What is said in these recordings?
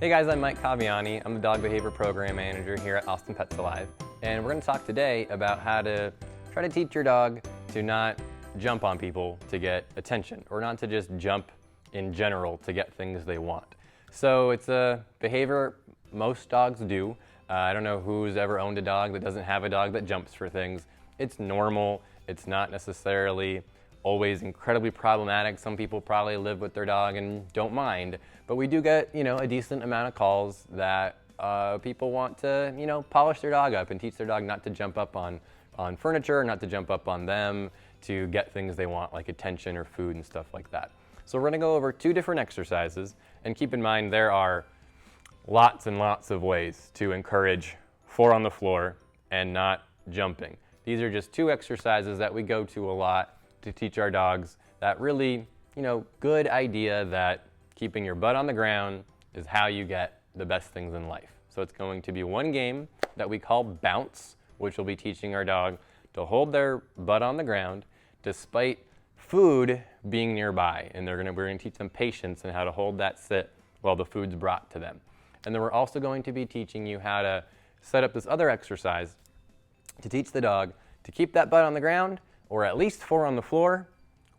Hey guys, I'm Mike Caviani. I'm the Dog Behavior Program Manager here at Austin Pets Alive. And we're going to talk today about how to try to teach your dog to not jump on people to get attention, or not to just jump in general to get things they want. So it's a behavior most dogs do. I don't know who's ever owned a dog that doesn't have a dog that jumps for things. It's normal. It's not necessarily always incredibly problematic. Some people probably live with their dog and don't mind, but we do get, a decent amount of calls that people want to, polish their dog up and teach their dog not to jump up on furniture, not to jump up on them to get things they want, like attention or food and stuff like that. So we're gonna go over 2 different exercises, and keep in mind there are lots and lots of ways to encourage 4 on the floor and not jumping. These are just 2 exercises that we go to a lot to teach our dogs that really, good idea that keeping your butt on the ground is how you get the best things in life. So it's going to be one game that we call Bounce, which will be teaching our dog to hold their butt on the ground despite food being nearby. And we're going to teach them patience and how to hold that sit while the food's brought to them. And then we're also going to be teaching you how to set up this other exercise to teach the dog to keep that butt on the ground, or at least 4 on the floor,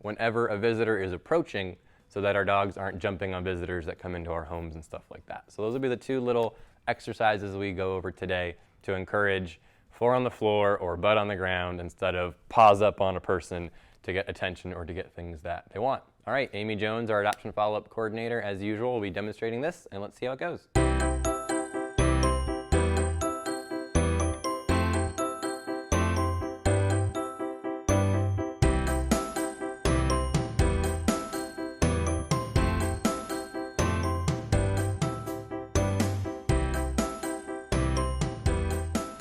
whenever a visitor is approaching, so that our dogs aren't jumping on visitors that come into our homes and stuff like that. So those will be the 2 little exercises we go over today to encourage 4 on the floor or butt on the ground instead of paws up on a person to get attention or to get things that they want. All right, Amy Jones, our adoption follow-up coordinator, as usual, will be demonstrating this, and let's see how it goes.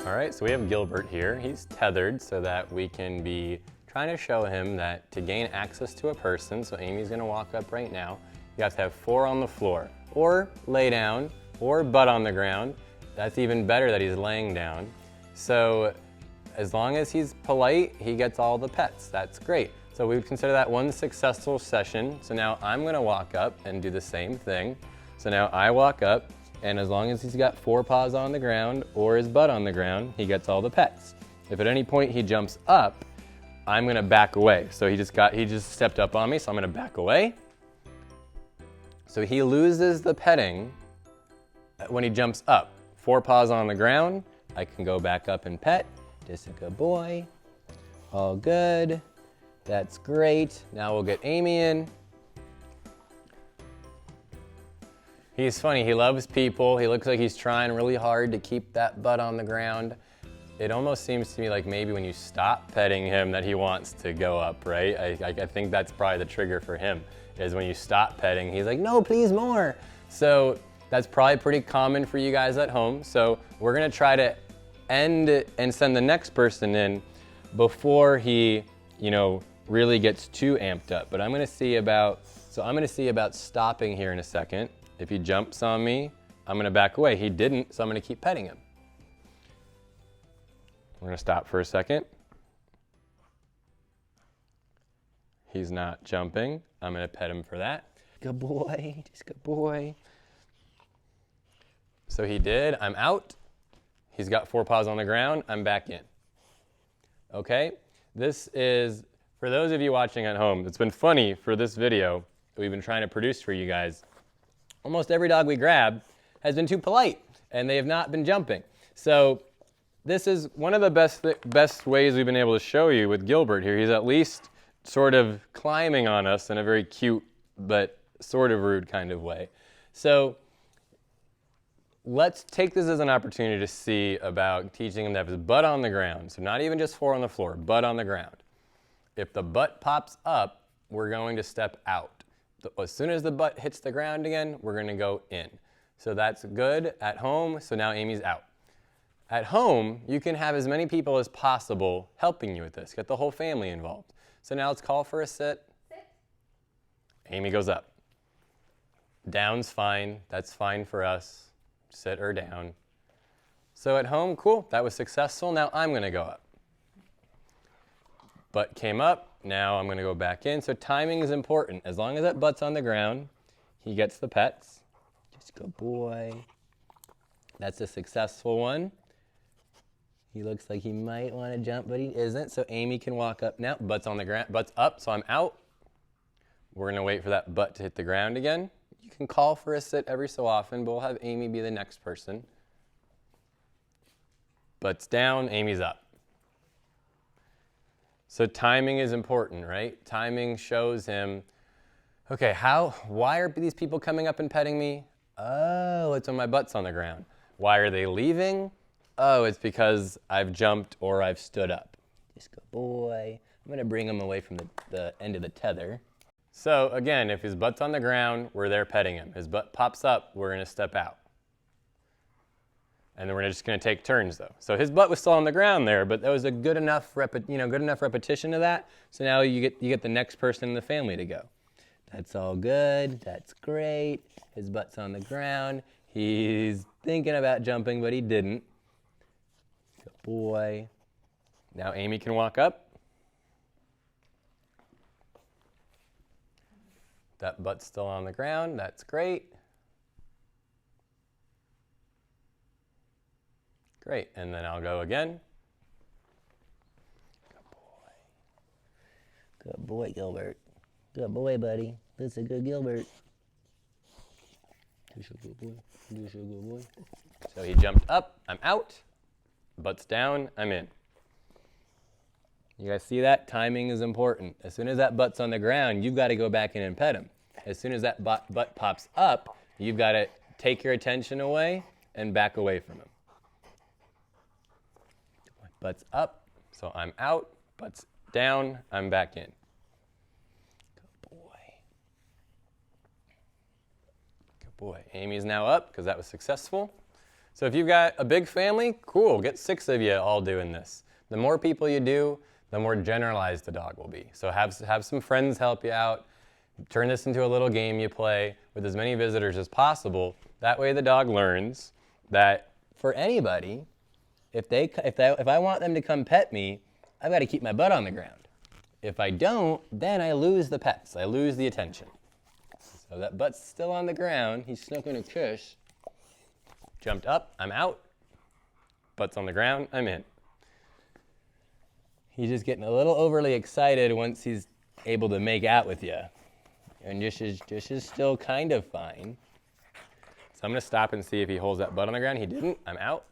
All right, so we have Gilbert here. He's tethered so that we can be trying to show him that to gain access to a person, so Amy's gonna walk up right now, you have to have 4 on the floor, or lay down, or butt on the ground. That's even better that he's laying down. So as long as he's polite, he gets all the pets. That's great. So we would consider that one successful session. So now I'm gonna walk up and do the same thing. So now I walk up, and as long as he's got 4 paws on the ground or his butt on the ground, he gets all the pets. If at any point he jumps up, I'm gonna back away. So he just stepped up on me, so I'm gonna back away. So he loses the petting when he jumps up. 4 paws on the ground, I can go back up and pet. Just a good boy. All good. That's great. Now we'll get Amy in. He's funny, he loves people. He looks like he's trying really hard to keep that butt on the ground. It almost seems to me like maybe when you stop petting him that he wants to go up, right? I think that's probably the trigger for him, is when you stop petting, he's like, no, please more. So that's probably pretty common for you guys at home. So we're gonna try to end it and send the next person in before he, really gets too amped up. But I'm gonna see about stopping here in a second. If he jumps on me, I'm gonna back away. He didn't, so I'm gonna keep petting him. We're gonna stop for a second. He's not jumping. I'm gonna pet him for that. Good boy, just good boy. So he did, I'm out. He's got 4 paws on the ground, I'm back in. Okay, this is, for those of you watching at home, it's been funny for this video that we've been trying to produce for you guys. Almost every dog we grab has been too polite, and they have not been jumping. So this is one of the best ways we've been able to show you with Gilbert here. He's at least sort of climbing on us in a very cute but sort of rude kind of way. So let's take this as an opportunity to see about teaching him to have his butt on the ground. So not even just 4 on the floor, butt on the ground. If the butt pops up, we're going to step out. As soon as the butt hits the ground again, we're gonna go in. So that's good at home, so now Amy's out. At home, you can have as many people as possible helping you with this. Get the whole family involved. So now let's call for a sit. Sit. Amy goes up. Down's fine, that's fine for us. Sit or down. So at home, cool, that was successful. Now I'm gonna go up. Butt came up. Now I'm gonna go back in. So timing is important. As long as that butt's on the ground, he gets the pets. Just good boy. That's a successful one. He looks like he might want to jump, but he isn't. So Amy can walk up now. Butt's on the ground. Butt's up, so I'm out. We're going to wait for that butt to hit the ground again. You can call for a sit every so often, but we'll have Amy be the next person. Butt's down, Amy's up. So timing is important, right? Timing shows him, okay, why are these people coming up and petting me? Oh, it's when my butt's on the ground. Why are they leaving? Oh, it's because I've jumped or I've stood up. Just good boy. I'm going to bring him away from the end of the tether. So again, if his butt's on the ground, we're there petting him. His butt pops up, we're going to step out. And then we're just going to take turns though. So his butt was still on the ground there, but that was a good enough repetition of that. So now you get the next person in the family to go. That's all good. That's great. His butt's on the ground. He's thinking about jumping, but he didn't. Good boy. Now Amy can walk up. That butt's still on the ground. That's great. Great. And then I'll go again. Good boy. Good boy, Gilbert. Good boy, buddy. That's a good Gilbert. You're a good boy. You're a good boy. So he jumped up. I'm out. Butt's down. I'm in. You guys see that? Timing is important. As soon as that butt's on the ground, you've got to go back in and pet him. As soon as that butt pops up, you've got to take your attention away and back away from him. Butt's up, so I'm out. Butt's down, I'm back in. Good boy. Good boy. Amy's now up because that was successful. So if you've got a big family, cool, get 6 of you all doing this. The more people you do, the more generalized the dog will be. So have some friends help you out. Turn this into a little game you play with as many visitors as possible. That way the dog learns that for anybody, if I want them to come pet me, I've got to keep my butt on the ground. If I don't, then I lose the pets. I lose the attention. So that butt's still on the ground. He's snooping a cush. Jumped up, I'm out. Butt's on the ground, I'm in. He's just getting a little overly excited once he's able to make out with you. And Dish is still kind of fine. So I'm going to stop and see if he holds that butt on the ground. He didn't. I'm out.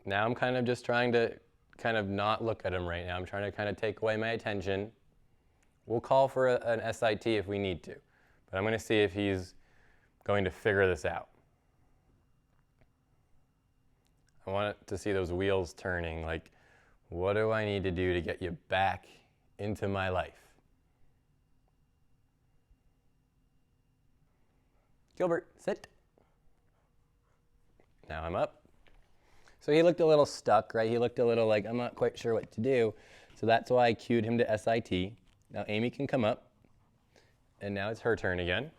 Now I'm kind of just trying to kind of not look at him right now. I'm trying to kind of take away my attention. We'll call for an SIT if we need to. But I'm going to see if he's going to figure this out. I want to see those wheels turning, like, what do I need to do to get you back into my life? Gilbert, sit. Now I'm up. So he looked a little stuck, right? He looked a little like, I'm not quite sure what to do. So that's why I cued him to SIT. Now Amy can come up. And now it's her turn again.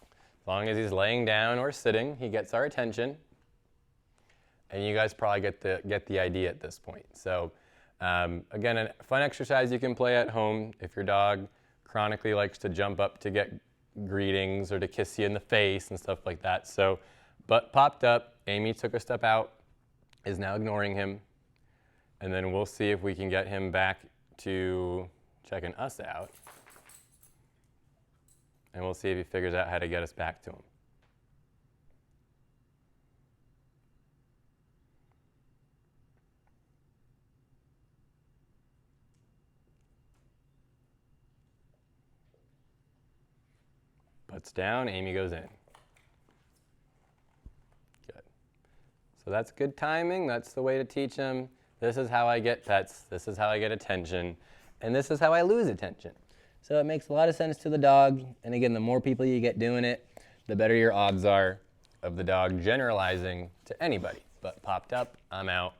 As long as he's laying down or sitting, he gets our attention. And you guys probably get the idea at this point. So again, a fun exercise you can play at home if your dog chronically likes to jump up to get greetings or to kiss you in the face and stuff like that. So butt popped up, Amy took a step out, is now ignoring him. And then we'll see if we can get him back to checking us out. And we'll see if he figures out how to get us back to him. Butt's down, Amy goes in. Good. So that's good timing. That's the way to teach them. This is how I get pets. This is how I get attention. And this is how I lose attention. So it makes a lot of sense to the dog. And again, the more people you get doing it, the better your odds are of the dog generalizing to anybody. Butt popped up, I'm out.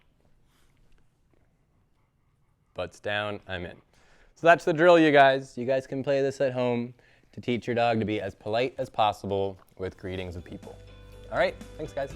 Butt's down, I'm in. So that's the drill, you guys. You guys can play this at home to teach your dog to be as polite as possible with greetings of people. All right, thanks guys.